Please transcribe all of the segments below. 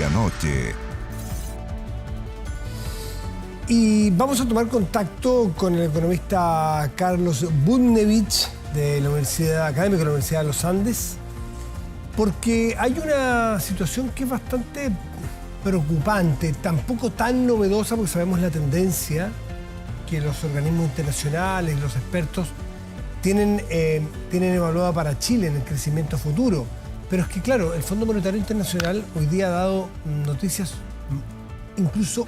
medianoche. Y vamos a tomar contacto con el economista Carlos Budnevich, de la Universidad Académica de la Universidad de los Andes, porque hay una situación que es bastante preocupante, tampoco tan novedosa, porque sabemos la tendencia que los organismos internacionales, los expertos, tienen evaluada para Chile en el crecimiento futuro. Pero es que, claro, el Fondo Monetario Internacional hoy día ha dado noticias incluso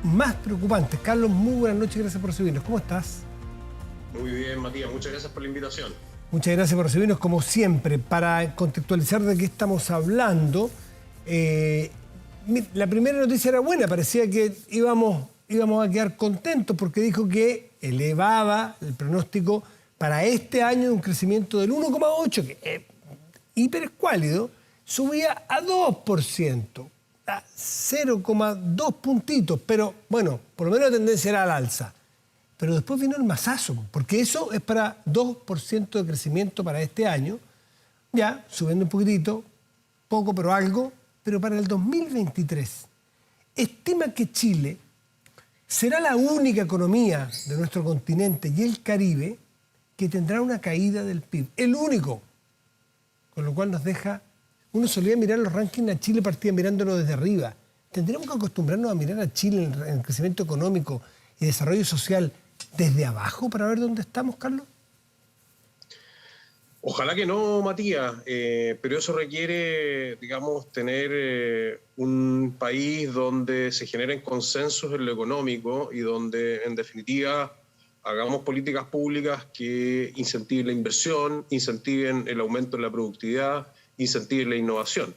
más preocupantes. Carlos, muy buenas noches, gracias por recibirnos. ¿Cómo estás? Muy bien, Matías, muchas gracias por la invitación. Muchas gracias por recibirnos, como siempre. Para contextualizar de qué estamos hablando, la primera noticia era buena, parecía que íbamos a quedar contentos porque dijo que elevaba el pronóstico para este año de un crecimiento del 1,8%, que es hiper escuálido, subía a 2%, a 0,2 puntitos, pero bueno, por lo menos la tendencia era al alza. Pero después vino el masazo, porque eso es para 2% de crecimiento para este año, ya subiendo un poquitito, poco pero algo, pero para el 2023 estima que Chile será la única economía de nuestro continente y el Caribe que tendrá una caída del PIB, el único, con lo cual nos deja. Uno solía mirar los rankings a Chile, partía mirándolo desde arriba. Tendremos que acostumbrarnos a mirar a Chile en el crecimiento económico y desarrollo social desde abajo para ver dónde estamos, Carlos. Ojalá que no, Matías, pero eso requiere, digamos, tener un país donde se generen consensos en lo económico y donde, en definitiva, hagamos políticas públicas que incentiven la inversión, incentiven el aumento de la productividad, incentiven la innovación.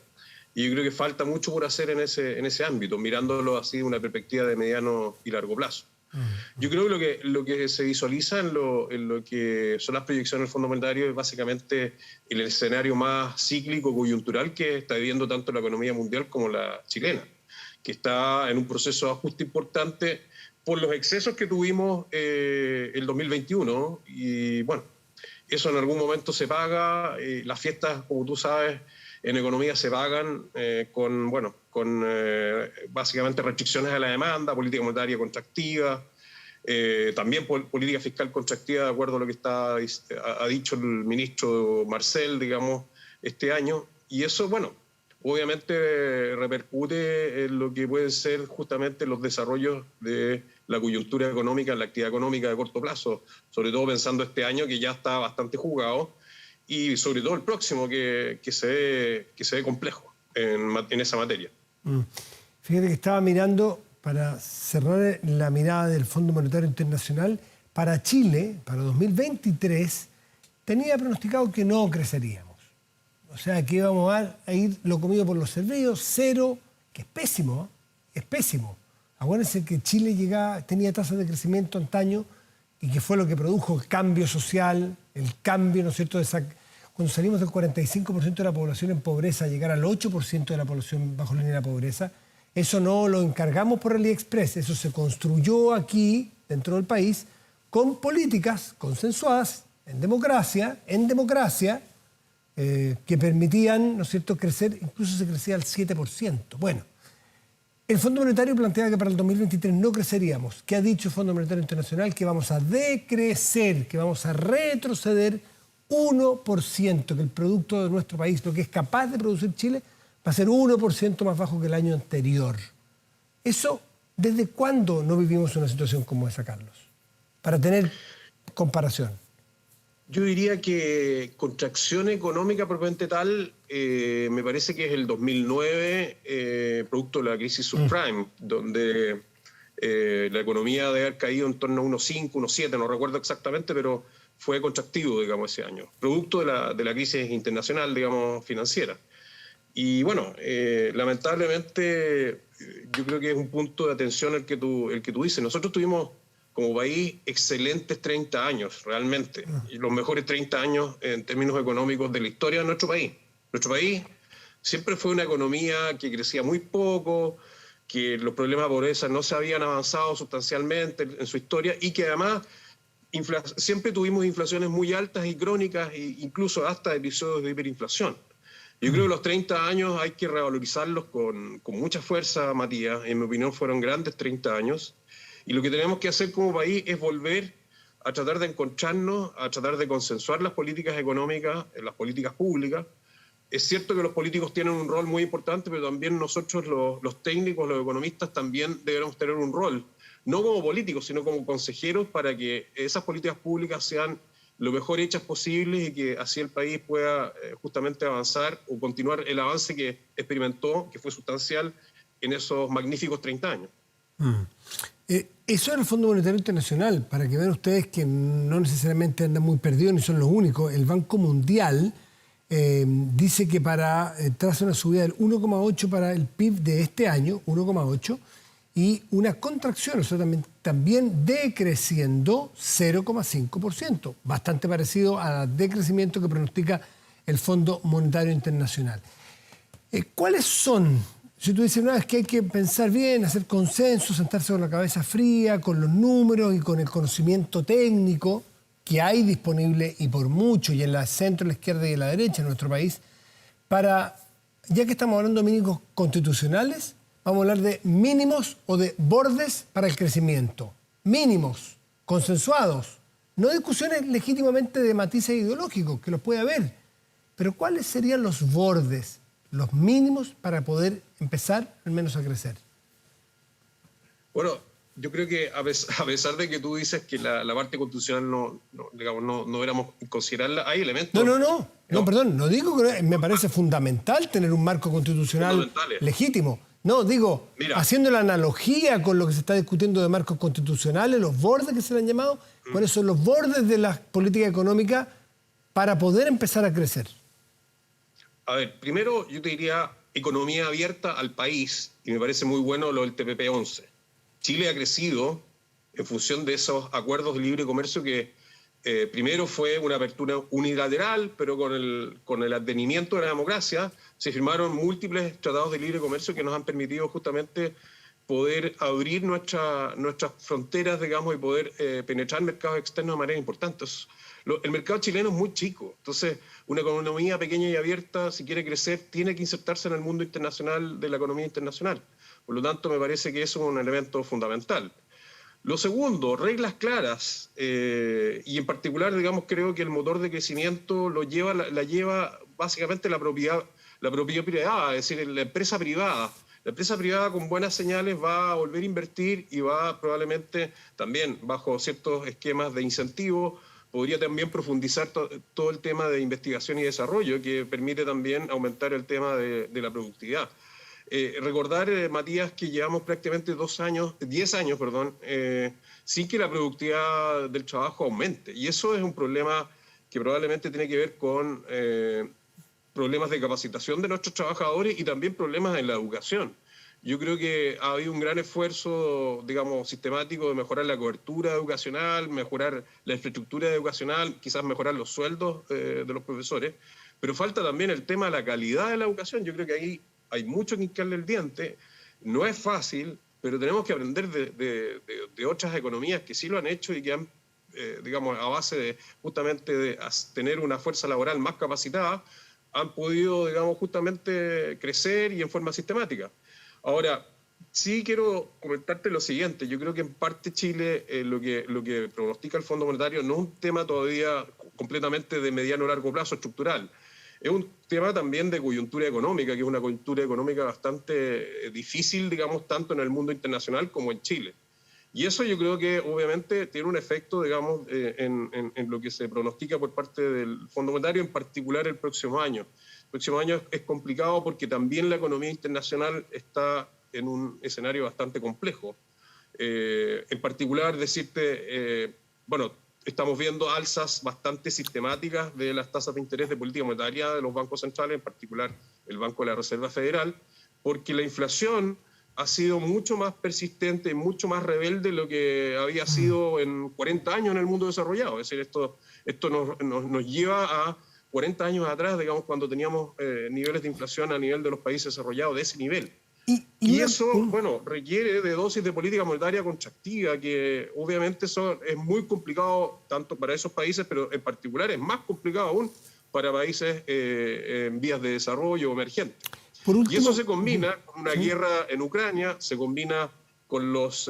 Y yo creo que falta mucho por hacer en ese ámbito, mirándolo así de una perspectiva de mediano y largo plazo. Yo creo que lo que se visualiza en lo que son las proyecciones del Fondo Monetario es básicamente el escenario más cíclico, coyuntural que está viviendo tanto la economía mundial como la chilena, que está en un proceso de ajuste importante por los excesos que tuvimos el 2021. Y bueno, eso en algún momento se paga. Las fiestas, como tú sabes, en economía se pagan con básicamente restricciones a la demanda, política monetaria contractiva, también política fiscal contractiva, de acuerdo a lo que ha dicho el ministro Marcel, digamos, este año. Y eso, bueno, obviamente repercute en lo que pueden ser justamente los desarrollos de la coyuntura económica, la actividad económica de corto plazo, sobre todo pensando este año que ya está bastante jugado, y sobre todo el próximo que se ve complejo en esa materia. Fíjate que estaba mirando, para cerrar la mirada del Fondo Monetario Internacional, para Chile, para 2023, tenía pronosticado que no creceríamos. O sea, que íbamos a ir lo comido por los servidos, cero, que es pésimo, es pésimo. Acuérdense que Chile tenía tasas de crecimiento antaño y que fue lo que produjo el cambio social, el cambio, ¿no es cierto?, cuando salimos del 45% de la población en pobreza a llegar al 8% de la población bajo la línea de la pobreza. Eso no lo encargamos por AliExpress, eso se construyó aquí, dentro del país, con políticas consensuadas en democracia, que permitían, ¿no es cierto?, crecer, incluso se crecía al 7%. Bueno, el Fondo Monetario plantea que para el 2023 no creceríamos. ¿Qué ha dicho el Fondo Monetario Internacional? Que vamos a decrecer, que vamos a retroceder 1%, que el producto de nuestro país, lo que es capaz de producir Chile, va a ser 1% más bajo que el año anterior. Eso, ¿desde cuándo no vivimos una situación como esa, Carlos? Para tener comparación. Yo diría que contracción económica propiamente tal, me parece que es el 2009, producto de la crisis subprime, donde la economía debe haber caído en torno a 1,5, 1,7, no recuerdo exactamente, pero fue contractivo, digamos, ese año, producto de la crisis internacional, digamos, financiera. Y bueno, lamentablemente, yo creo que es un punto de atención el que tú dices. Nosotros tuvimos como país excelentes 30 años, realmente, y los mejores 30 años en términos económicos de la historia de nuestro país. Nuestro país siempre fue una economía que crecía muy poco, que los problemas de pobreza no se habían avanzado sustancialmente en su historia y que además siempre tuvimos inflaciones muy altas y crónicas, e incluso hasta episodios de hiperinflación. Yo creo que los 30 años hay que revalorizarlos con mucha fuerza, Matías. En mi opinión fueron grandes 30 años. Y lo que tenemos que hacer como país es volver a tratar de encontrarnos, a tratar de consensuar las políticas económicas, las políticas públicas. Es cierto que los políticos tienen un rol muy importante, pero también nosotros, los técnicos, los economistas, también debemos tener un rol, no como políticos, sino como consejeros, para que esas políticas públicas sean lo mejor hechas posibles y que así el país pueda justamente avanzar o continuar el avance que experimentó, que fue sustancial en esos magníficos 30 años. Eso era el Fondo Monetario Internacional, para que vean ustedes que no necesariamente andan muy perdidos ni son los únicos. El Banco Mundial dice que traza una subida del 1,8 para el PIB de este año, 1,8, y una contracción, o sea, también decreciendo 0,5%, bastante parecido al decrecimiento que pronostica el Fondo Monetario Internacional. ¿Cuáles son? Si tú dices, no, es que hay que pensar bien, hacer consenso, sentarse con la cabeza fría, con los números y con el conocimiento técnico que hay disponible y por mucho, y en la centro, la izquierda y en la derecha en nuestro país, ya que estamos hablando de mínimos constitucionales, vamos a hablar de mínimos o de bordes para el crecimiento. Mínimos, consensuados, no discusiones legítimamente de matices ideológicos, que los puede haber, pero ¿cuáles serían los bordes, los mínimos para poder empezar al menos a crecer? Bueno, yo creo que a pesar de que tú dices que la parte constitucional no éramos considerarla, hay elementos... No, perdón, no digo que me parece fundamental tener un marco constitucional legítimo. No, digo, mira, haciendo la analogía con lo que se está discutiendo de marcos constitucionales, los bordes que se le han llamado, ¿cuáles son los bordes de la política económica para poder empezar a crecer? A ver, primero yo te diría economía abierta al país, y me parece muy bueno lo del TPP-11. Chile ha crecido en función de esos acuerdos de libre comercio que primero fue una apertura unilateral, pero con el advenimiento de la democracia se firmaron múltiples tratados de libre comercio que nos han permitido justamente poder abrir nuestras fronteras, digamos, y poder penetrar mercados externos de manera importante. El mercado chileno es muy chico, entonces una economía pequeña y abierta, si quiere crecer, tiene que insertarse en el mundo internacional de la economía internacional. Por lo tanto, me parece que eso es un elemento fundamental. Lo segundo, reglas claras, y en particular, digamos, creo que el motor de crecimiento la lleva básicamente la propiedad privada, es decir, la empresa privada. La empresa privada con buenas señales va a volver a invertir y va probablemente también bajo ciertos esquemas de incentivo, podría también profundizar todo el tema de investigación y desarrollo, que permite también aumentar el tema de la productividad. Recordar, Matías, que llevamos prácticamente 10 años, sin que la productividad del trabajo aumente. Y eso es un problema que probablemente tiene que ver con problemas de capacitación de nuestros trabajadores y también problemas en la educación. Yo creo que ha habido un gran esfuerzo, digamos, sistemático de mejorar la cobertura educacional, mejorar la infraestructura educacional, quizás mejorar los sueldos de los profesores, pero falta también el tema de la calidad de la educación. Yo creo que ahí hay mucho que hincarle el diente, no es fácil, pero tenemos que aprender de otras economías que sí lo han hecho y que han, digamos, a base de justamente de tener una fuerza laboral más capacitada, han podido, digamos, justamente crecer y en forma sistemática. Ahora, sí quiero comentarte lo siguiente. Yo creo que en parte Chile, lo que pronostica el Fondo Monetario no es un tema todavía completamente de mediano o largo plazo estructural. Es un tema también de coyuntura económica, que es una coyuntura económica bastante difícil, digamos, tanto en el mundo internacional como en Chile. Y eso yo creo que obviamente tiene un efecto, digamos, en lo que se pronostica por parte del Fondo Monetario, en particular el próximo año. El próximo año es complicado porque también la economía internacional está en un escenario bastante complejo. En particular, decirte, estamos viendo alzas bastante sistemáticas de las tasas de interés de política monetaria de los bancos centrales, en particular el Banco de la Reserva Federal, porque la inflación ha sido mucho más persistente, mucho más rebelde de lo que había sido en 40 años en el mundo desarrollado. Es decir, esto nos lleva a 40 años atrás, digamos, cuando teníamos niveles de inflación a nivel de los países desarrollados de ese nivel. Y eso, requiere de dosis de política monetaria contractiva, que obviamente es muy complicado tanto para esos países, pero en particular es más complicado aún para países en vías de desarrollo o emergentes. Por último, Y eso se combina con una guerra en Ucrania, se combina con los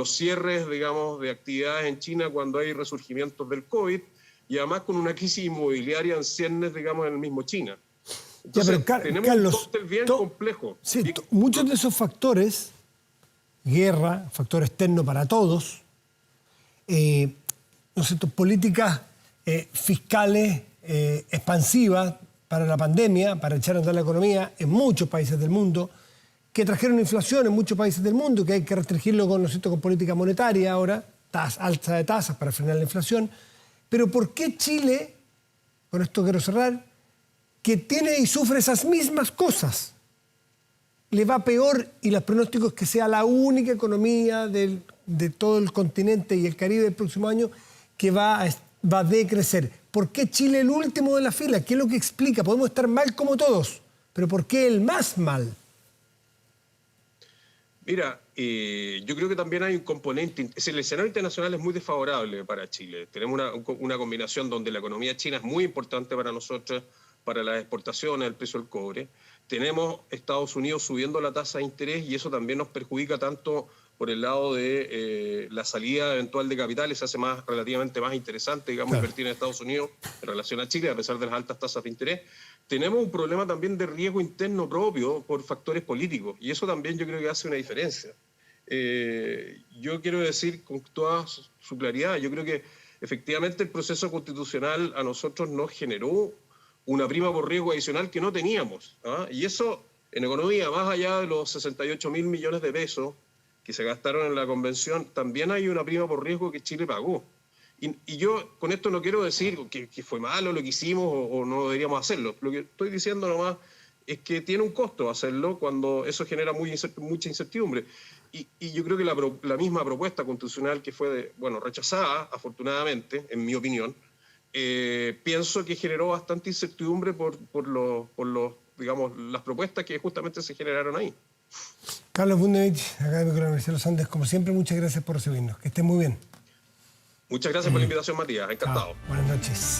cierres, digamos, de actividades en China cuando hay resurgimientos del COVID, y además con una crisis inmobiliaria en ciernes, digamos, en el mismo China. Entonces, ya, pero tenemos Carlos, un cóctel bien complejo. Sí, muchos de esos factores, guerra, factor externo para todos, ¿no es cierto?, políticas fiscales expansivas para la pandemia, para echar a andar la economía en muchos países del mundo, que trajeron inflación en muchos países del mundo, que hay que restringirlo con, ¿no es cierto?, con política monetaria ahora, alza de tasas para frenar la inflación. Pero ¿por qué Chile, con esto quiero cerrar, que tiene y sufre esas mismas cosas, le va peor, y los pronósticos es que sea la única economía de todo el continente y el Caribe del próximo año que va a decrecer? ¿Por qué Chile el último de la fila? ¿Qué es lo que explica? Podemos estar mal como todos, pero ¿por qué el más mal? Mira, yo creo que también hay un componente. El escenario internacional es muy desfavorable para Chile. Tenemos una combinación donde la economía china es muy importante para nosotros, para las exportaciones, el precio del cobre. Tenemos Estados Unidos subiendo la tasa de interés, y eso también nos perjudica tanto por el lado de la salida eventual de capitales. Se hace relativamente más interesante, digamos, claro, invertir en Estados Unidos en relación a Chile, a pesar de las altas tasas de interés. Tenemos un problema también de riesgo interno propio por factores políticos, y eso también yo creo que hace una diferencia. Yo quiero decir con toda su claridad, yo creo que efectivamente el proceso constitucional a nosotros nos generó una prima por riesgo adicional que no teníamos, ¿ah? Y eso, en economía, más allá de los 68.000 millones de pesos que se gastaron en la convención, también hay una prima por riesgo que Chile pagó. Y yo con esto no quiero decir que fue malo lo que hicimos o no deberíamos hacerlo. Lo que estoy diciendo nomás es que tiene un costo hacerlo cuando eso genera mucha incertidumbre. Y yo creo que la misma propuesta constitucional que fue rechazada, afortunadamente, en mi opinión, pienso que generó bastante incertidumbre por digamos, las propuestas que justamente se generaron ahí. Carlos Bundevich, académico de la Universidad de los Andes, como siempre, muchas gracias por recibirnos. Que estés muy bien. Muchas gracias por la invitación, Matías. Encantado. Buenas noches.